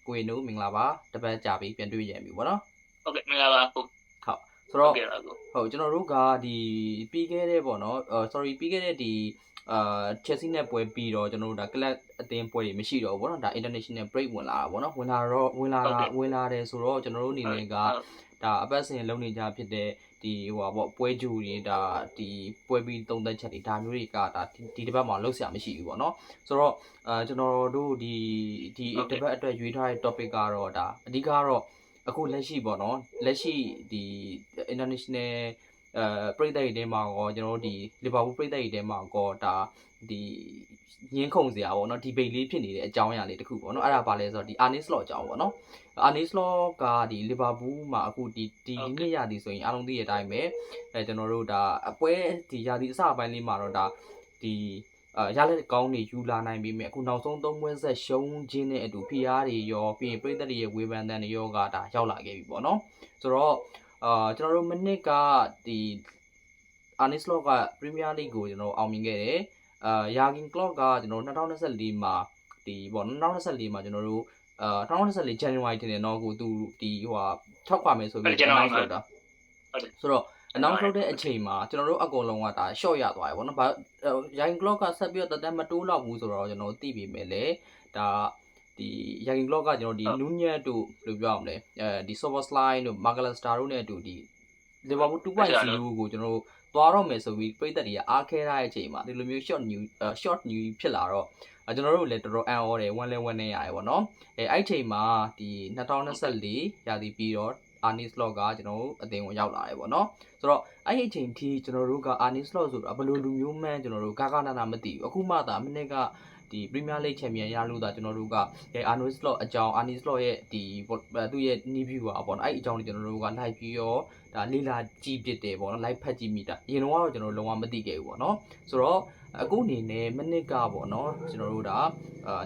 ကိုရင်တို့မင်္ဂလာပါတပတ်ကြာပြီပြန်တွေ့ရပြီပေါ့နော်ဟုတ်ကဲ့မင်္ဂလာပါကိုဟုတ်ဆိုတော့ဟုတ်ကျွန်တော်တို့ကဒီပြီးခဲ့တဲ့ပေါ့နော်sorry ပြီးခဲ့တဲ့ဒီChelsea နဲ့ပွဲပြီးတော့ကျွန်တော်တို့ဒါ club အသင်းပွဲတွေမရှိတော့ဘူးပေါ့နော်ဒါ international break ဝင်လာတာပေါ့နော်ဝင်လာတယ်ဆိုတော့ကျွန်တော်တို့အနေနဲ့ကဒါအပတ်စဉ်လုံးနေကြဖြစ်တဲ့ဒီဟိုပါပေါ့ပွဲကြိုတွေဒါဒီပွဲပြီးသုံးသက်ချက်တွေဒါမျိုးတွေကဒါဒီတစ်ပတ်မှာလောက်ဆရာမရှိဘူးပေါ့နော်ဆိုတော့ကျွန်တော်တို့ဒီတစ်ပတ်အတွက်ရွေးထားတဲ့ topic ကတော့ဒါအဓိကတော့အခုလက်ရှိပေါ့နော်လက်ရှိဒီ international ပြည်သက်တွေထဲမှာကောကျွန်တော်တို့ဒီလီဗာပူးပြည်သက်တွေထဲမှာကောဒါဒီညင်းခုန်စရာပေါ့နော်ဒီဘိတ်လေးဖြစ်နေတဲ့အကြောင်းအရာလေးတစ်ခုပေါ့နော်အဲ့ဒါပါလဲဆိုတော့ဒီ Arne Slot အကြောင်းပေါ့နော် Arne Slot ကဒီလီဗာပူးမှာအခုဒီနေ့ရာသီဆိုရင်အားလုံးသိတဲ့အတိုင်းပဲကျွန်တော်တို့ဒါအပွဲဒီရာသီအစပိုင်းလေးမှာတော့ဒါဒီရလက်ကောင်းတွေယူလာနိုင်ပြီမြဲအခုနောက်ဆုံး3ပွဲဆက်ရှုံးခြင်းနဲ့အတူ PR တွေရောပြီးရင်ပြည်သက်တွေရဲ့ဝေဖန်တန်တွေရောကဒါရောက်လာခဲ့ပြီပေါ့နော်ဆိုတော့ကျွန်တော်တို့မိနစ်ကဒီ Arne Slot က Premier League ကိုကျွန်တော်အောင်မြင်ခဲ့တယ်Jurgen Klopp ကကျွန်တော်2024မှာဒီပေါ့2024မှာကျွန်တော်တို့2024 January တင်တယ်เนาะကိုသူဒီဟိုဟာထောက်ခွာမယ်ဆိုပြီး announce လုပ်တာဆိုတော့ announce လုပ်တဲ့အချိန်မှာကျွန်တော်တို့အကုန်လုံးကဒါ short ရသွားတယ်ပေါ့နော်ဘာJurgen Klopp ကဆက်ပြီးတော့တက်မတိုးတော့ဘူးဆိုတော့ကျွန်တော်သိပြီမဲ့လေဒါဒီ Jurgen Klopp ကကျွန်တော်ဒီ Nunez တို့ဘယ်လိုပြောရမလဲဒီ Szoboszlai တို့ McAllister တို့နဲ့အတူဒီ Liverpool 2.0 ကိုကျွန်တော်တို့သွားတော့မယ်ဆိုပြီးပြည်သက်တွေကအားခဲထားတဲ့အချိန်မှာဒီလိုမျိုး short new ဖြစ်လာတော့ကျွန်တော်တို့လည်းတော်တော်အံ့ဩတယ်ဝမ်းလဲဝမ်းနေရတယ်ပေါ့နော်အဲ့ချိန်မှာဒီ2024ရာသီပြီးတော့ Arne Slot ကကျွန်တော်တို့အသင်းကိုရောက်လာတယ်ပေါ့နော်ဆိုတော့အဲ့ဒီအချိန်ထိကျွန်တော်တို့က Arne Slot ဆိုတာဘယ်လိုလူမျိုးမှန်းကျွန်တော်တို့ကာနာနာမသိဘူးအခုမှသာမိနစ်ကဒီ Premier League Champion ရလို့ဒါကျွန်တော်တို့ကArne Slot အကြောင်း Arne Slot ရဲ့ဒီသူ့ရဲ့ new view ပါပေါ့နော်အဲ့အကြောင်းကိုကျွန်တော်တို့က live ပြီးတော့ဒါလေးလာကြည့်ဖြစ်တယ်ပေါ့နော် live ဖတ်ကြည့်မိတာအရင်တော့ကျွန်တော်လုံးဝမသိခဲ့ဘူးပေါ့နော်ဆိုတော့အခုအနေနဲ့မိနစ်ကပေါ့နော်ကျွန်တော်တို့ဒါ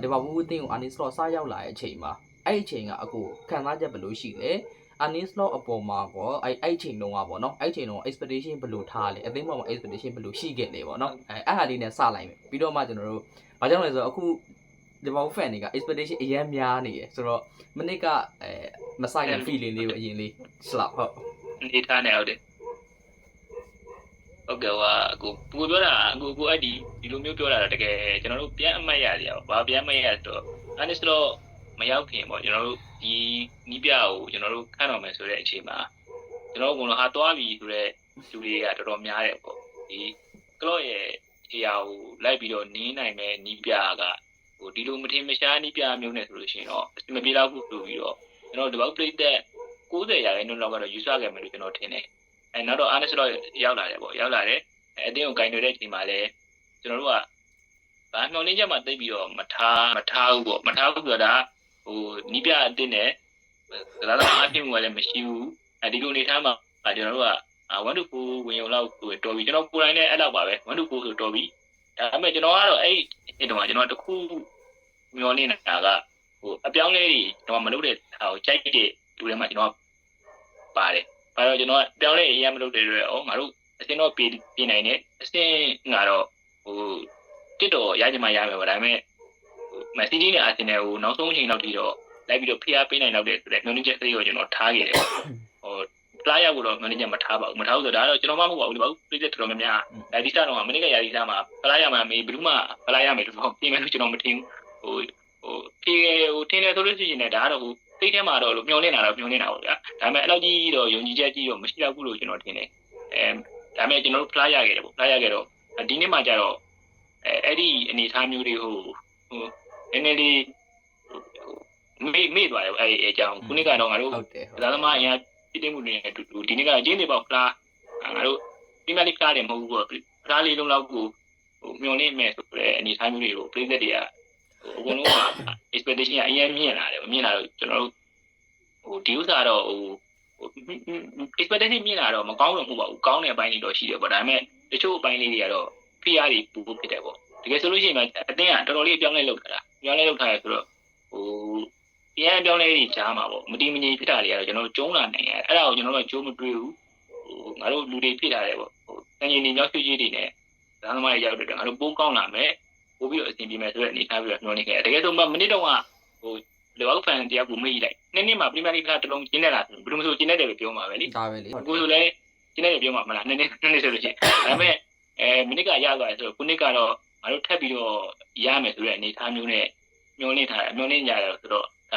လီဗာပူးအသင်းကို Arne Slot စရောက်လာတဲ့အချိန်မှာအဲ့အချိန်ကအခုခံစားချက်ဘယ်လိုရှိလဲ Arne Slot အပေါ်မှာကောအဲ့အချိန်တုန်းကပေါ့နော်အဲ့အချိန်တုန်းက expectation ဘယ်လိုထားလဲအသင်းပေါ်မှာ expectation ဘယ်လိုရှိခဲ့လဲပေါ့နော်အဲ့ဟာလေးနဲ့စလိုက်မယ်ပြီးတော့မှကျွန်တော်တို့ဘာကြောင့်လဲဆိုတော့အခုလီဗာပူး fan တွေက expectation အရင်များနေရယ်ဆိုတော့မိနစ်ကမဆိုင်တဲ့ feeling လေးကိုအရင်လေးစလောက်ဟုတ်အနေထားနေဟုတ်တယ်ဟုတ်ကဲ့ဟာကိုပြောတာကိုအဲ့ဒီလိုမျိုးပြောတာတော့တကယ်ကျွန်တော်တို့ပြန်အမှတ်ရတယ်ဘာပြန်အမှတ်ရတော့ Arne Slot မရောက်ခင်ပေါ့ကျွန်တော်တို့ဒီနီးပြကိုကျွန်တော်တို့ခန့်တော်မယ်ဆိုတဲ့အချိန်မှာကျွန်တော်တို့ကတော့ဟာသွားပြီဆိုတဲ့လူတွေကတော်တော်များတယ်ပေါ့ဒီ Klopp ရဲ့အရာကိုလိုက်ပြီးတော့နင်းနိုင်မဲ့နီးပြကဒီလိုမထင်မရှားနီးပြမျိုးနဲ့ဆိုလို့ရှိရင်တော့အမပြေတော့ဘူးဆိုပြီးတော့ကျွန်တော်ဒီဘောက်ပရိသတ်90ရာခိုင်နှုန်းလောက်ကတော့ယူဆခဲ့မယ်လို့ကျွန်တော်ထင်တယ်နောက်တော့ Arne Slot ရောက်လာတယ်ပေါ့ရောက်လာတယ်အတင်းကိုဂိုင်တွေတဲ့အချိန်မှာလည်းကျွန်တော်တို့ကဘာမျှော်လင့်ချက်မှသိပြီးတော့မထားဘူးပေါ့မထားဘူးဆိုတာနီးပြအတင်းနဲ့ဒါတော့အပြည့်ဝင်လည်းမရှိဘူးဒီလိုနေထားမှာကျွန်တော်တို့က1 to 4ဝင်ရုံလောက်ဆိုတော်ပြီကျွန်တော်ကိုယ်တိုင်လည်းအဲ့လောက်ပါပဲ1 to 4ဆိုတော်ပြီဒါပေမဲ့ကျွန်တော်ကတော့အဲ့ဒီတော့ကျွန်တော်တခုမျှော်လင့်နေတာကအပြောင်းလဲတွေကျွန်တော်မလုပ်တဲ့ဟာကိုကြိုက်တဲ့လူတွေမှာကျွန်တော်ပါတယ်ဘာလို့ကျွန်တော်ပြောင်းလဲအရင်မလုပ်တဲ့တွေငါတို့အစင်းတော့ပြင်နိုင်တယ်အစင်းကတော့တစ်တော့ရကြမှာရမယ်ပေါ့ဒါပေမဲ့မက်ဆီနဲ့အာဆင်နယ်ကိုနောက်ဆုံးအချိန်လောက်ထိတော့လိုက်ပြီးတော့ဖိအားပေးနိုင်တော့တယ်ဆိုတဲ့မျှော်လင့်ချက်တွေကျွန်တော်ထားခဲ့တယ်ပလာရကိုတော့မျှော်လင့်ချက်မထားပါဘူးမထားဘူးဆိုတော့ဒါတော့ကျွန်တော်မှမဟုတ်ပါဘူးဒီဘာပြည့်တဲ့တော်တော်များများဒါဒီစားတော့မနေ့ကရာဒီစားမှာပလာရမှာမေးဘယ်သူမှပလာရမယ်လို့ပြင်မယ်လို့ကျွန်တော်မထင်ဘူးဖြေထင်တယ်ဆိုလို့ရှိရင်လည်းဒါကတော့စိတ်ထဲမှာတော့မျှော်လင့်တာတော့မျှော်လင့်တာပေါ့ဗျာဒါပေမဲ့အဲ့လောက်ကြီးတော့ယုံကြည်ချက်ကြီးတော့မရှိတော့ဘူးလို့ကျွန်တော်ထင်တယ်ဒါပေမဲ့ကျွန်တော်တို့ဖလားရခဲ့တယ်ပေါ့ဖလားရခဲ့တော့ဒီနေ့မှကျတော့အဲ့ဒီအနေအထားမျိုးတွေနည်းနည်းလေးမေ့သွားတယ်အဲ့အကြောင်းခုနေ့ကတော့ငါတို့ဒါသမားအရင်ပြည်သိမှုတွေနဲ့တူဒီနေ့ကကျင်းနေပေါ့ဖလားငါတို့ပြမလိဖလားတယ်မဟုတ်ဘူးပေါ့ဖလားလေးလုံးလောက်ကိုမျှော်လင့်မဲ့ဆိုတဲ့အနေအထားမျိုးတွေကိုပြည်သက်တွေကအကုန်လုံးက expectation အရင်မြင်လာတယ်မြင်လာတော့ကျွန်တော်တို့ဒီဥစ္စာတော့expectation မြင်လာတော့မကောင်းတော့ဘူးပေါ့ကောင်းတဲ့အပိုင်းတွေတော့ရှိတယ်ပေါ့ဒါပေမဲ့တချို့အပိုင်းလေးတွေကတော့ PR တွေပူဖြစ်တယ်ပေါ့တကယ်ဆိုလို့ရှိရင်အတင်းကတော်တော်လေးအပြောင်းလဲလုပ်ထားတာပြောင်းလဲလုပ်ထားရဆိုတော့ပြန်ပြောင်းလဲနေကြမှာပေါ့မတိမငြိမ်ဖြစ်တာတွေကတော့ကျွန်တော်ကျုံးလာနိုင်ရတယ်အဲ့ဒါကိုကျွန်တော်တို့ကကျိုးမတွေးဘူးငါတို့လူတွေဖြစ်လာတယ်ပေါ့တန်ကြီးနေရောက်ဖြစ်တွေနဲ့ဒါသမားတွေရောက်တယ်ငါတို့ပိုးကောင်းလာမယ်ပို့ပြီးတော့အဆင်ပြေမယ်ဆိုတဲ့အနေအထားပြီးတော့ညှောနေခဲ့တယ်တကယ်ဆိုမနစ်တော့က လေဘောက်ဖန်တရားကိုမေးလိုက်နှစ်မှာပရိမာလိကတလုံးကျင်းနေတာဘယ်လိုဆိုကျင်းနေတယ်လို့ပြောမှာပဲလေ ဒါပဲလေ ကိုဆိုလည်းကျင်းနေတယ်ပြောမှာမလားနှစ်ဆိုလို့ရှိရင်ဒါပေမဲ့မိနစ်ကရသွားတယ်ဆိုတော့ခုနှစ်ကတော့ငါတို့ထပ်ပြီးတော့ရမယ်ဆိုတဲ့အနေအထားမျိုးနဲ့မျောနေကြတယ်ဆိုတော့ဒ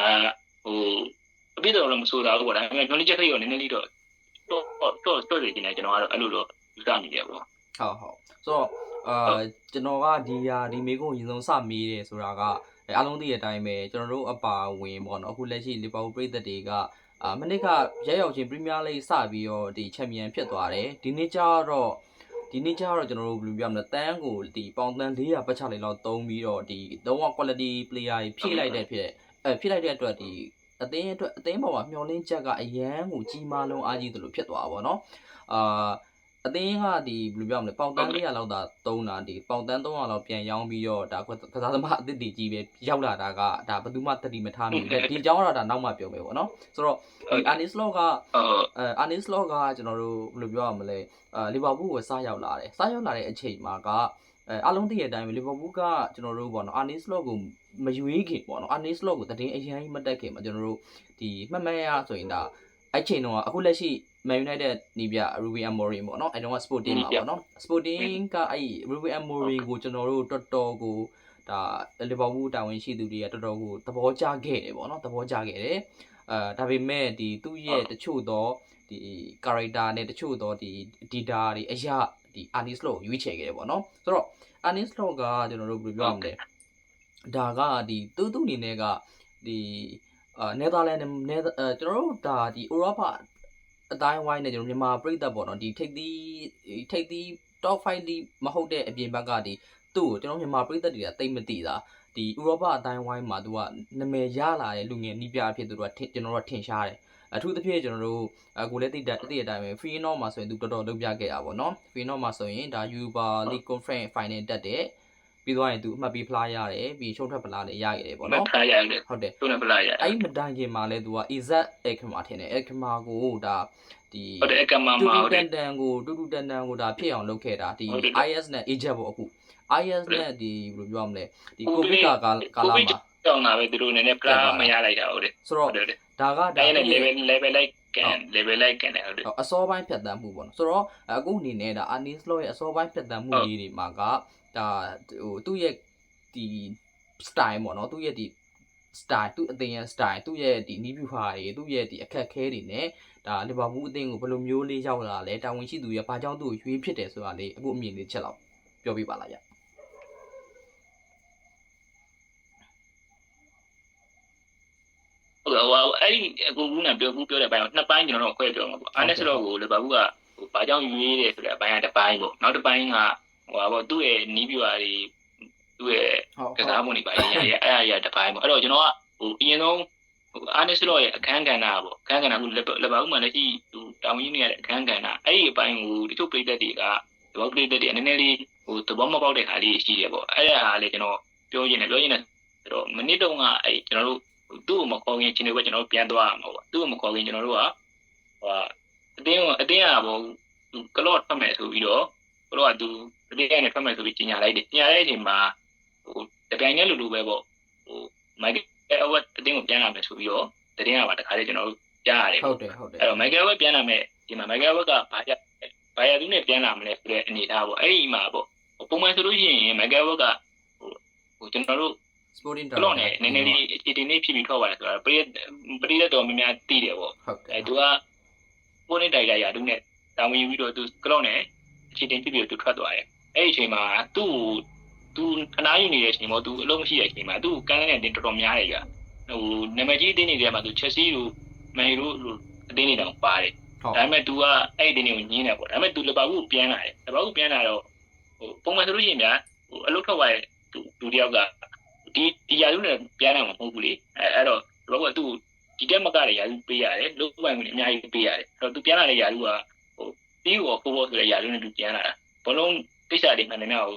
ါအပြည့်တော်လည်းမဆိုးတာဘူးပေါ့ဒါပေမဲ့မျောနေချက်ခရီးတော့နည်းနည်းလေးတော့နေနေကျွန်တော်ကတော့အဲ့လိုတော့ယူဆနေတယ်ပေါ့ဟုတ်ဆိုတော့ကျွန်တော်ကဒီမေကုန်းရင်ဆုံးစမေးတယ်ဆိုတာကအားလုံးသိတဲ့အတိုင်းပဲကျွန်တော်တို့အပါဝင်ပေါ့နော်အခုလက်ရှိလီဗာပူးပြည်သက်တွေကမနစ်ကရဲရောက်ချင်းပရီးမီးယားလိစပြီးတော့ဒီချန်ပီယံဖြစ်သွားတယ်ဒီနေ့ကျတော့ကျွန်တော်တို့ဘယ်လိုပြောမလဲတန်းကိုဒီပေါင်တန်း400ပတ်ချလေးလောက်သုံးပြီးတော့ဒီလုံးဝ quality player ကြီးဖြည့်လိုက်တဲ့အတွက်ဒီအသင်းပေါ်မှာမျောလင်းချက်ကအရန်ကိုကြီးမားလုံးအားကြီးသလိုဖြစ်သွားပါတော့အသင်းကဒီဘယ်လိုပြောမလဲပေါင်တန်း400လောက်သာသုံးတာဒီပေါင်တန်း300လောက်ပြန်ရောင်းပြီးတော့ဒါကစားသမားအသစ်တွေကြီးပဲရောက်လာတာကဒါဘယ်သူမှတတိမထားမိဘူးဒီအကြောင်းကတော့ဒါနောက်မှပြောမယ်ပေါ့နော်ဆိုတော့ဒီအာနီစလော့ကကျွန်တော်တို့ဘယ်လိုပြောရမလဲလီဗာပူးကိုစားရောက်လာတဲ့အချိန်မှာကအားလုံးသိတဲ့အတိုင်းပဲလီဗာပူးကကျွန်တော်တို့ပေါ့နော်အာနီစလော့ကိုမယူရေးခင်ပေါ့နော်အာနီစလော့ကိုတည်င်းအရင်မတက်ခင်မှာကျွန်တော်တို့ဒီမှတ်မှတ်ရဆိုရင်ဒါအဲ့ချိန်တော့အခုလက်ရှိ Man United နီးပြ Ruben Amorim ပေါ့နော်အဲ့တော့ Sporting မှာပေါ့နော် Sporting ကအဲ့ Ruben Amorim ကိုကျွန်တော်တို့တော်တော်ကိုဒါလီဗာပူးတာဝန်ရှိသူတွေကတော်တော်ကိုသဘောကျခဲ့တယ်ပေါ့နော်ဒါပေမဲ့ဒီသူ့ရဲ့တချို့သောဒီ character နဲ့တချို့သောဒီ data တွေအရာဒီ Arne Slot ကိုရွေးချယ်ခဲ့တယ်ပေါ့နော်ဆိုတော့ Arne Slot ကကျွန်တော်တို့ဘယ်လိုပြောရမလဲဒါကဒီသူ့အနေနဲ့ကဒီနယ်သာလန်နဲ့ကျွန်တော်တို့ဒါဒီဥရောပအတိုင်းဝိုင်းနဲ့ကျွန်တော်မြန်မာပြည်သက်ပေါ့နော်ဒီထိပ်သီး top 5 league မဟုတ်တဲ့အပြင်ဘက်ကဒီသူ့ကိုကျွန်တော်မြန်မာပြည်သက်တွေကတိတ်မသိတာဒီဥရောပအတိုင်းဝိုင်းမှာသူကနာမည်ရလာတဲ့လူငယ်နီးပြအဖြစ်သူတို့ကကျွန်တော်တို့ထင်ရှားတယ်အထူးသဖြင့်ကျွန်တော်တို့ကိုလည်းသိတဲ့အတိုင်းပဲ Feyenoord မှာဆိုရင်သူတော်တော်လုပ်ပြခဲ့တာပေါ့နော် Feyenoord မှာဆိုရင်ဒါ Europa League Conference Final တက်တယ်ပြီးသွားရင်သူအမှတ်ပေးဖလားရတယ်ပြီးရှုံးထွက်ဖလားလည်းရခဲ့တယ်ပေါ့နော်ဖလားရတယ်ဟုတ်တယ်ရှုံးထွက်ဖလားရတယ်အဲ့မတိုင်ခင်မှာလဲသူက Isaac Ekma ထင်တယ် Ekma ကိုဒါဒီဟုတ်တယ် Ekma မှာဟုတ်တယ်တူတူတန်ကိုဒါဖြစ်အောင်လုပ်ခဲ့တာဒီ IS နဲ့ Egypt ပေါ့အခု IS နဲ့ဒီဘယ်လိုပြောရမလဲဒီကိုဗစ်ကာလမှာကြောင်းလာပဲသူတို့နည်းနည်းဖလားမရလိုက်တာဟုတ်တယ်ဆိုတော့ဒါကဒါနဲ့ level like ကန်တယ်ဟုတ်တယ်အစောပိုင်းဖြတ်တန်းမှုပေါ့နော်ဆိုတော့အခုအနေနဲ့ဒါ Arne Slot ရဲ့အစောပိုင်းဖြတ်တန်းမှုလေးတွေမှာကဒါဟိုသူ့ရဲ့ဒီ style ပေါ့နော်သူ့ရဲ့ဒီ style သူ့အသင်းရဲ့ style သူ့ရဲ့ဒီနီးဗျူဟာတွေသူ့ရဲ့ဒီအခက်ခဲတွေနဲ့ဒါလီဗာပူးအသင်းကိုဘယ်လိုမျိုးလေးရောက်လာလဲတာဝန်ရှိသူရဲ့ဘာကြောင့်သူ့ကိုရွေးဖြစ်တယ်ဆိုတာလေးအခုအမြင်လေးချက်လောက်ပြောပြပါလားဗျဟုတ်အဲ့ဒီအခုကပြောတဲ့ဘိုင်းနှစ်ပိုင်းကျွန်တော်တို့ခွဲပြောမှာပေါ့အာနက်စလော့ကိုလီဗာပူးကဘာကြောင့်ရွေးတယ်ဆိုတဲ့အပိုင်းကတစ်ပိုင်းပေါ့နောက်တစ်ပိုင်းကပေါ့သူ့ရဲ့နီးဗျူဟာတွေသူ့ရဲ့ကစားမှုတွေပါအဲ့အရာတစ်ပိုင်းပေါ့အဲ့တော့ကျွန်တော်ကအရင်ဆုံးအာနက်စလော့ရဲ့အခန်းကဏ္ဍပေါ့အခန်းကဏ္ဍကလီဗာပူးမှာလက်ရှိသူတာဝန်ကြီးနေရတဲ့အခန်းကဏ္ဍအဲ့ဒီအပိုင်းကိုတချို့ပြည်သက်တွေကဒီဘောက်ပြည်သက်တွေနည်းနည်းလေးသဘောမပေါက်တဲ့ခါလေးရှိတယ်ပေါ့အဲ့ဒါဟာလေကျွန်တော်ပြောရင်းနဲ့ဆိုတော့မနစ်တုန်းကအဲ့ကျွန်တော်တို့သူ့ကိုမခေါ်ခင်ချင်းတွေပဲကျွန်တော်တို့ပြန်သွားရမှာပေါ့သူ့ကိုမခေါ်ခင်ကျွန်တော်တို့ကအတင်းကပေါ့ကလော့ထွက်မယ်ဆိုပြီးတော့ကလော့ကသူအတင်းနဲ့ထွက်မယ်ဆိုပြီးကြီးညာလိုက်တယ်ကြီးညာတဲ့အချိန်မှာတပြိုင်တည်းလူပဲပေါ့မိုက်ကယ်ဝက်အတင်းကိုပြန်လာမယ်ဆိုပြီးတော့တတင်းကပါတခါလေးကျွန်တော်တို့ကြားရတယ်ဟုတ်တယ်အဲ့တော့မိုက်ကယ်ဝက်ပြန်လာမယ်ဒီမှာမိုက်ကယ်ဝက်ကဘာရသူနဲ့ပြန်လာမလဲဆိုတဲ့အနေထားပေါ့အဲ့ဒီမှာပေါ့ပုံမှန်ဆိုလို့ရှိရင်မိုက်ကယ်ဝက်ကကျွန်တော်တို့Sporting ကလော့နဲ့နည်းနည်းလေးအတင်းလေးဖြစ်ပြီးထွက်သွားတယ်ဆိုတာပရိသတ်တော်များများသိတယ်ပေါ့သူကပိုနေတိုက်ရသူနဲ့တာဝန်ယူပြီးတော့သူကလော့နဲ့အခြေတင်ဖြစ်ပြီးသူထွက်သွားတယ်အဲ့ဒီအချိန်မှာသူခဏယူနေတဲ့အချိန်မှာသူအလုံးမရှိတဲ့အချိန်မှာသူကန်းတဲ့တင်တော်တော်များတယ်ကနာမည်ကြီးအတင်းတွေထဲမှာသူချက်စီတို့မန်ယူတို့အတင်းတွေတောင်ပါတယ်ဒါပေမဲ့ तू ကအဲ့ဒီအတင်းတွေကိုညင်းတယ်ပေါ့ဒါပေမဲ့ तू လီဗာပူးပြန်လာတယ်လီဗာပူးပြန်လာတော့ပုံမှန်ဆိုလို့ရှိရင်ဗျာအလုပ်ထွက်သွားတဲ့သူတယောက်ကဒီယာရုနဲ့ပြန်လာမှာမဟုတ်ဘူးလေအဲ့တော့တော့သူဒီတက်မကတဲ့ယာရုပေးရတယ်လုတ်ပိုင်ဝင်အများကြီးပေးရတယ်အဲ့တော့သူပြန်လာတဲ့ယာရုကပြီးတော့ဖိုးဖို့ဆိုတဲ့ယာရုနဲ့သူပြန်လာတာဘလုံးကိစ္စတွေမှန်တယ်နော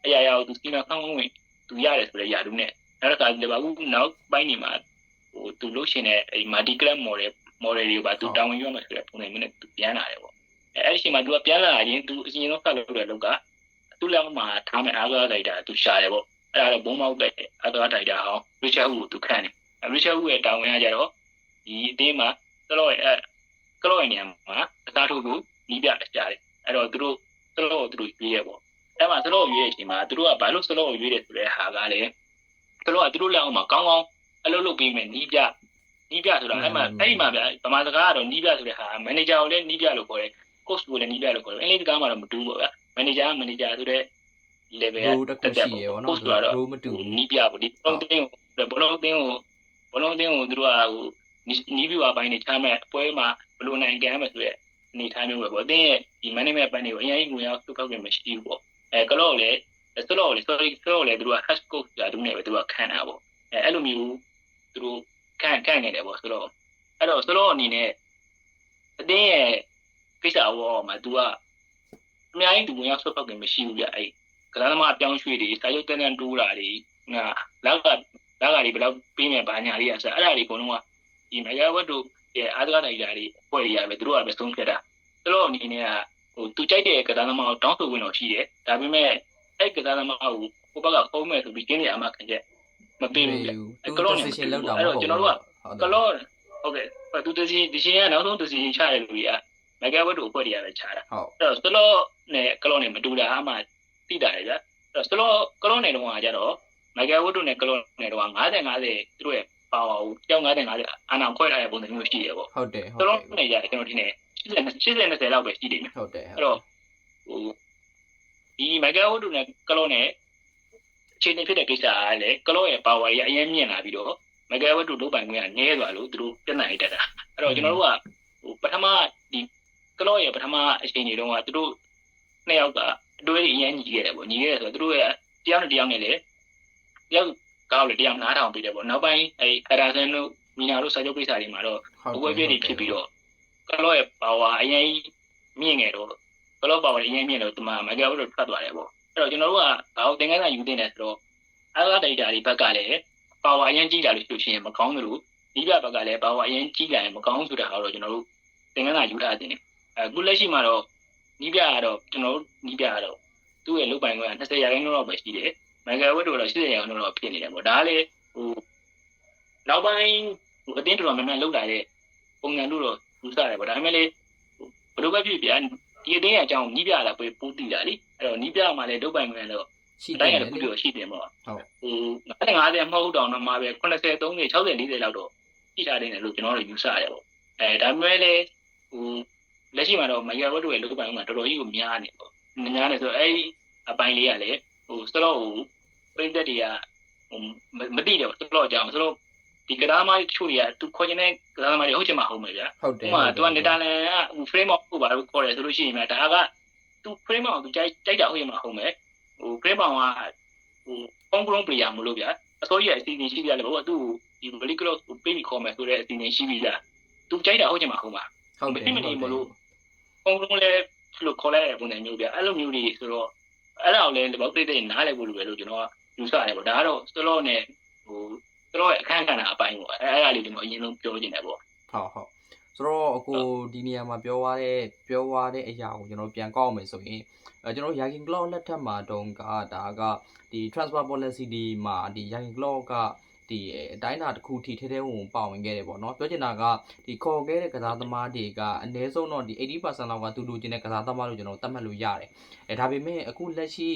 ်အရာသူစီမံခန့်ခွဲဝင်သူရတယ်ဆိုတဲ့ယာရုနဲ့နောက်တစ်ခါလီဗာပူးနောက်ပိုင်းနေမှာသူလုတ်ရှင်တဲ့အဲ့မာတီကလပ်မော်ဒယ်တွေပါသူတောင်းဝင်ရမှာဆိုတဲ့ပုံစံမျိုးနဲ့သူပြန်လာတယ်ပေါ့အဲ့ဒီအချိန်မှာသူကပြန်လာရင်သူအရင်ဆုံးဆက်လုပ်တဲ့လောက်ကသူ့လက်မှာထားမဲ့အားကားလိုက်တာသူရှာတယ်ပေါ့အဲ့ဒါတော့ဘုံမောက်တဲ့အသွားတိုက်တာအောင် Richard ကိုသူခန့်တယ် Richard ရဲ့တောင်းဝင်ရကြတော့ဒီအတင်းမှာစလော့ရဲ့ကလော့ရဲ့နေရာမှာအစားထိုးဖို့နီးပြကြတယ်အဲ့တော့သူတို့စလော့ကိုသူတို့ရွေးရပေါ့အဲ့မှာစလော့ရွေးတဲ့အချိန်မှာသူတို့ကဘာလို့စလော့ကိုရွေးတယ်ဆိုတဲ့ဟာကလည်းစလော့ကသူတို့လက်အောက်မှာကောင်းကောင်းအလုပ်လုပ်ပေးမယ်နီးပြဆိုတာအဲ့မှာဗျဗမာစကားကတော့နီးပြဆိုတဲ့ဟာမန်နေဂျာကိုလည်းနီးပြလို့ခေါ်တယ် coach ကိုလည်းနီးပြလို့ခေါ်တယ်အင်္ဂလိပ်စကားမှာတော့မတူဘူးပေါ့ဗျာမန်နေဂျာဆိုတဲ့ level ကတက်ရှိရပေါ့နော် ရိုးမတူနီးပြပေါ့ဒီဘလုံးတင်းကိုသူတို့ကဟိုနီးပြအပိုင်းနေချမဲ့အပွဲမှာဘလို့နိုင်ကြမယ်ဆိုတဲ့အနေထားမျိုးပဲပေါ့အတင်းရဲ့ဒီ management ပိုင်းတွေကိုအရင်ကငွေရောက်စုကောက်နေမရှိဘူးပေါ့ကလော့လည်းစလော့လည်းသူတို့က hash coach ဆိုတာသူနဲ့ပဲသူကခံတာပေါ့အဲ့လိုမျိုးသူတို့ခံနေတယ်ပေါ့ဆိုတော့အဲ့တော့စလော့အနေနဲ့အတင်းရဲ့ကိစ္စအောမှာသူကအများကြီးသူဝင်ရောက်စုကောက်နေမရှိဘူးဗျအဲ့ကစားသမားပြောင်းရွှေ့တွေစာချုပ်တန်းတိုးတာတွေလောက်ကတွေဘယ်လောက်ပေးမယ်ဘာညာလေးအစားအဲ့ဒါတွေအကုန်လုံးကဒီမယာဝတ်တို့ရဲ့အားကစားနိုင်တာတွေအဖွဲ့တွေရပဲသူတို့ကပဲဆုံးဖြတ်တာသူတို့အနေနဲ့ကဟိုသူကြိုက်တဲ့ကစားသမားကိုတောင်းဆိုဝင်တော့ရှိတယ်ဒါပေမဲ့အဲ့ကစားသမားကိုဟိုဘက်ကပုံမဲ့ဆိုပြီးကျင်းနေအမှခံချက်မပေးဘူးကလော့နေလောက်တာအဲ့တော့ကျွန်တော်တို့ကကလော့ဟုတ်ကဲ့သူဒီရှင်ကနောက်ဆုံးဒီရှင်ချရလူကြီးကမယာဝတ်တို့အဖွဲ့တွေကပဲချတာအဲ့တော့စလော့နဲ့ကလော့နဲ့မတူတာအမှတိတာလေဗျအဲ့တော့စလော့ကလော့နယ်တော့ကကြတော့မိုက်ကယ်ဝတ်တို့နဲ့ကလော့နယ်တော့50-50သူတို့ရဲ့ပါဝါကိုကြောင်း50-50အာနာခွဲထားတဲ့ပုံစံမျိုးရှိရပေါ့ဟုတ်တယ်ကလော့နယ်ရတယ်ကျွန်တော်ဒီနေ့80-20လောက်ပဲရှိတယ်ဟုတ်တယ်အဲ့တော့ဟိုဒီမိုက်ကယ်ဝတ်တို့နဲ့ကလော့နယ်အခြေအနေဖြစ်တဲ့ကိစ္စကလည်းကလော့ရဲ့ပါဝါကြီးအရင်မြင့်လာပြီးတော့မိုက်ကယ်ဝတ်တို့လုပ်ပိုင်ခွင့်ကနည်းသွားလို့သူတို့ပြဿနာရတတ်တာအဲ့တော့ကျွန်တော်တို့ကဟိုပထမဒီကလော့ရဲ့ပထမအချိန်တွေတုန်းကသူတို့နှစ်ယောက်ကအတွေ့အကြုံအရင်ညီခဲ့တယ်ပေါ့ညီခဲ့တယ်ဆိုတော့သူတို့ရဲ့တယောက်နဲ့တယောက်နဲ့လည်းတယောက်ကောက်လေတယောက်နားထောင်ပြီးတယ်ပေါ့နောက်ပိုင်းအဲအရာဆန်တို့မီနာတို့စာချုပ်ကိစ္စတွေမှာတော့အပွဲပြည့်တွေဖြစ်ပြီးတော့ကလော့ရဲ့ပါဝါအရင်မြင့်ငယ်တော့ကလော့ပါဝါအရင်မြင့်တော့ဒီမှာမိုက်ကယ်ဝတ်တို့ထွက်သွားတယ်ပေါ့အဲ့တော့ကျွန်တော်တို့ကဘာလို့သင်္ကန်းစာယူတင်တယ်ဆိုတော့အားကစားဒိတာတွေဘက်ကလည်းပါဝါအရင်ကြီးလာလို့ဆိုရှင်မကောင်းသလိုဒီဘက်ကလည်းပါဝါအရင်ကြီးလာရင်မကောင်းဆိုတာတော့ကျွန်တော်တို့သင်္ကန်းစာယူထားတင်တယ်အခုလက်ရှိမှာတော့နီးပြကတော့ကျွန်တော်တို့နီးပြကတော့သူ့ရဲ့လုပ်ပိုင်ခွင့်က20%လောက်ပဲရှိတယ်မိုက်ကယ်ဝတ်တို့တော့80%လောက်ဖြစ်နေတယ်ပေါ့ဒါကလေဟိုနောက်ပိုင်းဟိုအတင်းတော်တော်များများလောက်လာတဲ့ပုံစံတို့တော့ယူဆတယ်ပေါ့ဒါပေမဲ့လေဘယ်လိုပဲဖြစ်ပြန်ဒီအတင်းရဲ့အကြောင်းနီးပြလာပဲပိုးတည်တာလေအဲ့တော့နီးပြမှာလည်းလုပ်ပိုင်ခွင့်တော့ရှိတယ်တိုင်းရခုတော့ရှိတယ်ပေါ့ဟုတ်ဟို50မဟုတ်တော့မှပဲ80 30 60 40လောက်တော့ရှိထားတယ်လို့ကျွန်တော်တို့ယူဆရတယ်ပေါ့ဒါပေမဲ့လေဟိုလက်ရှိမှာတော့မယာဝတ်တို့ရဲ့လုပ်ပိုင်ခွင့်ကတော်တော်ကြီးကိုများနေပေါ့များနေဆိုအဲ့ဒီအပိုင်းလေးကလည်းဟိုစလော့ကိုပြည်သက်တွေကဟိုမသိတယ်စလော့ကြောင်စလော့ဒီကစားသမားချို့တွေကသူခေါ်နေတဲ့ကစားသမားတွေဟုတ်ချင်မှဟုတ်မယ်ဗျာဟုတ်တယ်ဟိုသူကနေတာလန်ကဟို frame of ကိုပါလို့ခေါ်တယ်ဆိုလို့ရှိရင်ဒါကသူ frame of သူကြိုက်တာဟုတ်ရင်မှဟုတ်မယ်ဟို frame of ကဟို homegrown player မလို့ဗျာအစိုးရအစီအစဉ်ရှိပြတယ်ဘောသူဒီ Valley Cross ကိုပေးပြီးခေါ်မယ်ဆိုတဲ့အစီအစဉ်ရှိပြီလားသူကြိုက်တာဟုတ်ချင်မှဟုတ်မှာဟုတ်တယ်မလို့ homegrown လည်းလို့ခေါ်လိုက်တဲ့ပုံစံမျိုးဗျာအဲ့လိုမျိုးတွေဆိုတော့အဲ့ဒါကိုလည်းဒီဘောက်တိတ်တိတ်နားလည်ဖို့လိုပဲလို့ကျွန်တော်ကယူဆတယ်ပေါ့ဒါကတော့စလော့နဲ့ဟိုစလော့ရဲ့အခန်းကဏ္ဍအပိုင်းပေါ့အဲ့ဒါလေးကျွန်တော်အရင်ဆုံးပြောချင်တယ်ပေါ့ဟုတ်ဆိုတော့အကိုဒီနေရာမှာပြောသွားတဲ့အရာကိုကျွန်တော်ပြန်ကောက်အောင်မယ်ဆိုရင်ကျွန်တော် Jurgen Klopp လက်ထက်မှာတုန်းကဒါကဒီ transfer policy ဒီမှာဒီ Jurgen Klopp ကဒီအတိုင်းအတာတစ်ခုထိထဲဝင်ပါဝင်ခဲ့တယ်ပေါ့နော်ပြောချင်တာကဒီခေါ်ခဲ့တဲ့ကစားသမားတွေကအနည်းဆုံးတော့ဒီ 80% လောက်ကသူလိုချင်တဲ့ကစားသမားလို့ကျွန်တော်သတ်မှတ်လို့ရတယ်ဒါပေမဲ့အခုလက်ရှိ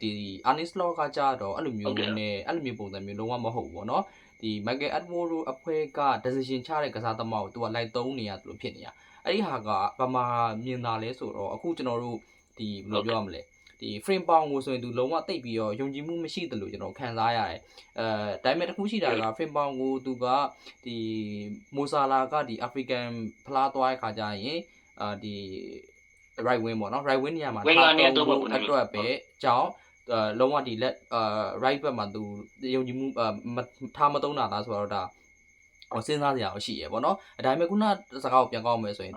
ဒီ Arne Slot ကကြတော့အဲ့လိုမျိုးနဲ့အဲ့လိုမျိုးပုံစံမျိုးလုံးဝမဟုတ်ဘူးပေါ့နော်ဒီ Michael Edwards တို့အဖွဲ့က decision ချတဲ့ကစားသမားကိုသူကလိုက်သုံးနေရသူလိုဖြစ်နေရအဲ့ဒီဟာကဘာမှမြင်တာလဲဆိုတော့အခုကျွန်တော်တို့ဒီဘယ်လိုပြောရမလဲဒီ frame pound ကိုဆိုရင်သူလုံးဝတိတ်ပြီးတော့ယုံကြည်မှုမရှိသလိုကျွန်တော်ခံစားရတယ်ဒါပေမဲ့တစ်ခုရှိတာက frame pound ကိုသူကဒီမိုဆာလာကဒီ African ဖလားသွားတဲ့ခါကျရင်ဒီ right wing ပေါ့နော် right wing နေရာမှာအတွက်ပဲအကြောင်းလုံးဝဒီလက်right back မှာသူယုံကြည်မှုထားမသုံးတာလားဆိုတော့ဒါစဉ်းစားစရာရှိရပေါ့နော်ဒါပေမဲ့ခုနစကားကိုပြန်ကောက်မယ်ဆိုရင်